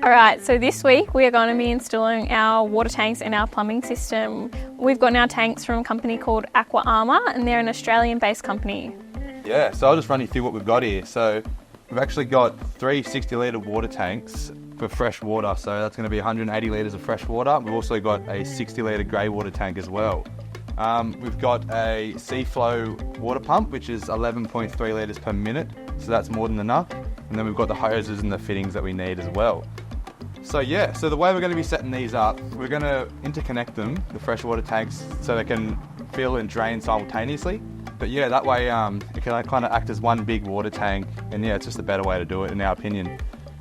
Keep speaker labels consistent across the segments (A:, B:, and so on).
A: Alright, so this week we are going to be installing our water tanks in our plumbing system. We've gotten our tanks from a company called Aqua Armour, and they're an Australian-based company.
B: Yeah, so I'll just run you through what we've got here. So we've actually got 3 60-litre water tanks for fresh water, so that's going to be 180 litres of fresh water. We've also got a 60-litre grey water tank as well. We've got a Seaflo water pump, which is 11.3 litres per minute, so that's more than enough. And then we've got the hoses and the fittings that we need as well. So yeah, so the way we're going to be setting these up, we're going to interconnect them, the freshwater tanks, so they can fill and drain simultaneously. But yeah, that way it can kind of act as one big water tank, and yeah, it's just a better way to do it in our opinion.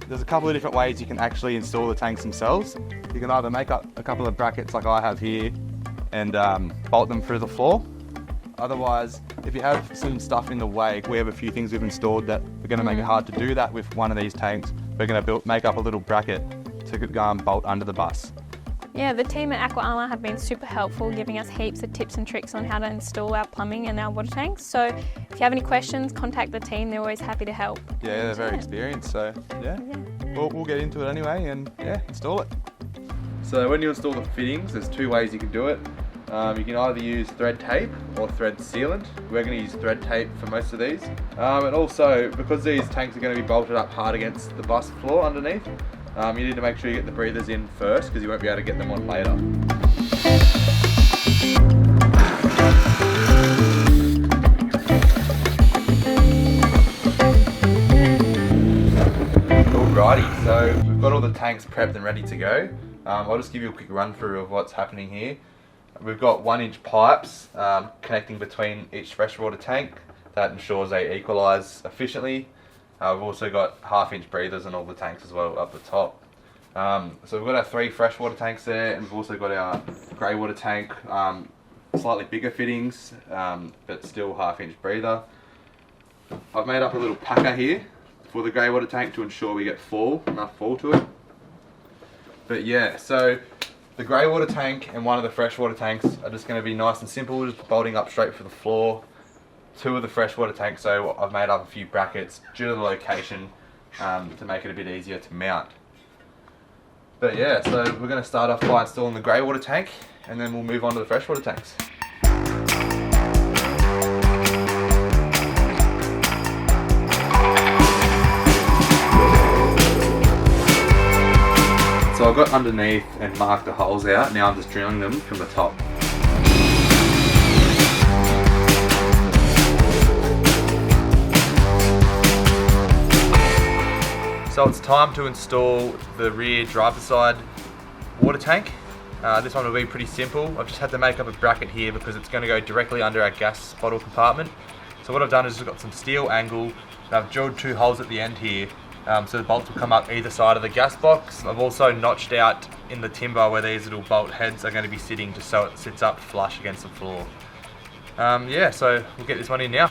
B: There's a couple of different ways you can actually install the tanks themselves. You can either make up a couple of brackets like I have here and bolt them through the floor. Otherwise, if you have some stuff in the way, we have a few things we've installed that we're going to make it hard to do that with one of these tanks. We're going to make up a little bracket to go and bolt under the bus.
A: Yeah, the team at Aqua Armour have been super helpful, giving us heaps of tips and tricks on how to install our plumbing and our water tanks. So if you have any questions, contact the team. They're always happy to help.
B: Yeah, they're very experienced, so yeah. We'll get into it anyway and yeah, install it. So when you install the fittings, there's 2 ways you can do it. You can either use thread tape or thread sealant. We're going to use thread tape for most of these. And also, because these tanks are going to be bolted up hard against the bus floor underneath, you need to make sure you get the breathers in first because you won't be able to get them on later. Alrighty, so we've got all the tanks prepped and ready to go. I'll just give you a quick run through of what's happening here. We've got 1-inch pipes connecting between each freshwater tank. That ensures they equalise efficiently. We've also got 1/2-inch breathers in all the tanks as well up the top. So we've got our 3 freshwater tanks there, and we've also got our grey water tank, slightly bigger fittings, but still 1/2-inch breather. I've made up a little packer here for the grey water tank to ensure we get enough fall to it. But yeah, so the grey water tank and one of the freshwater tanks are just going to be nice and simple, just bolting up straight for the floor. 2 of the freshwater tanks, so I've made up a few brackets due to the location to make it a bit easier to mount. But yeah, so we're going to start off by installing the grey water tank, and then we'll move on to the freshwater tanks. So I've got underneath and marked the holes out, now I'm just drilling them from the top. So it's time to install the rear driver's side water tank. This one will be pretty simple. I've just had to make up a bracket here because it's going to go directly under our gas bottle compartment. So what I've done is I've got some steel angle, and I've drilled 2 holes at the end here. So the bolts will come up either side of the gas box. I've also notched out in the timber where these little bolt heads are going to be sitting, just so it sits up flush against the floor. Yeah, so we'll get this one in now.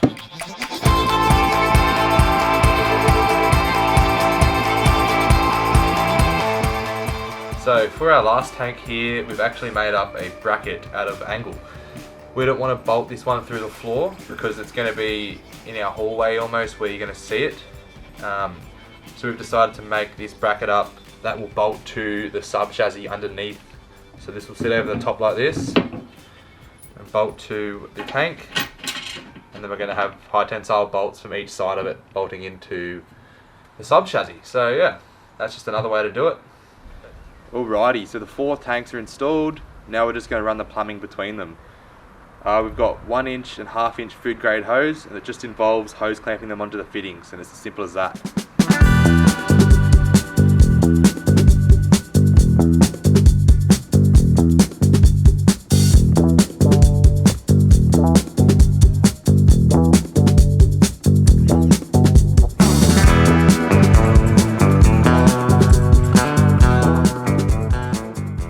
B: So for our last tank here, we've actually made up a bracket out of angle. We don't want to bolt this one through the floor because it's going to be in our hallway almost where you're going to see it. So we've decided to make this bracket up that will bolt to the sub chassis underneath. So this will sit over the top like this and bolt to the tank, and then we're going to have high tensile bolts from each side of it bolting into the sub chassis. So yeah, that's just another way to do it. Alrighty, so the 4 tanks are installed. Now we're just going to run the plumbing between them. We've got 1-inch and 1/2-inch food grade hose, and it just involves hose clamping them onto the fittings, and it's as simple as that.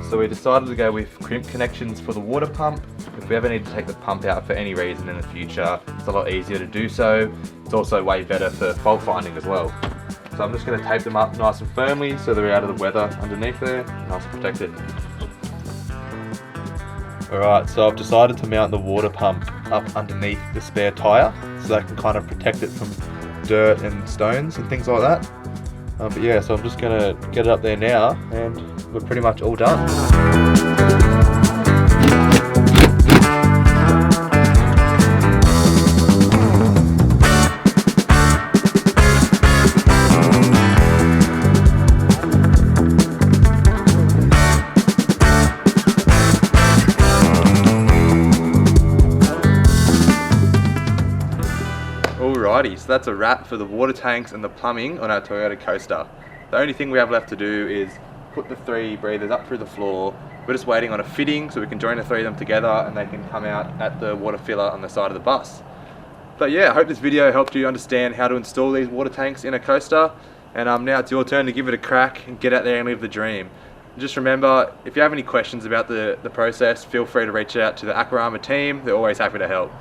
B: So we decided to go with crimp connections for the water pump. If we ever need to take the pump out for any reason in the future, it's a lot easier to do so. It's also way better for fault finding as well. So I'm just going to tape them up nice and firmly so they're out of the weather underneath there, nice and protected. Alright, so I've decided to mount the water pump up underneath the spare tyre so that can kind of protect it from dirt and stones and things like that. But yeah, so I'm just gonna get it up there now, and we're pretty much all done. Alrighty, so that's a wrap for the water tanks and the plumbing on our Toyota Coaster. The only thing we have left to do is put the 3 breathers up through the floor. We're just waiting on a fitting so we can join the 3 of them together and they can come out at the water filler on the side of the bus. But yeah, I hope this video helped you understand how to install these water tanks in a coaster. And now it's your turn to give it a crack and get out there and live the dream. And just remember, if you have any questions about the process, feel free to reach out to the Aqua Armour team. They're always happy to help.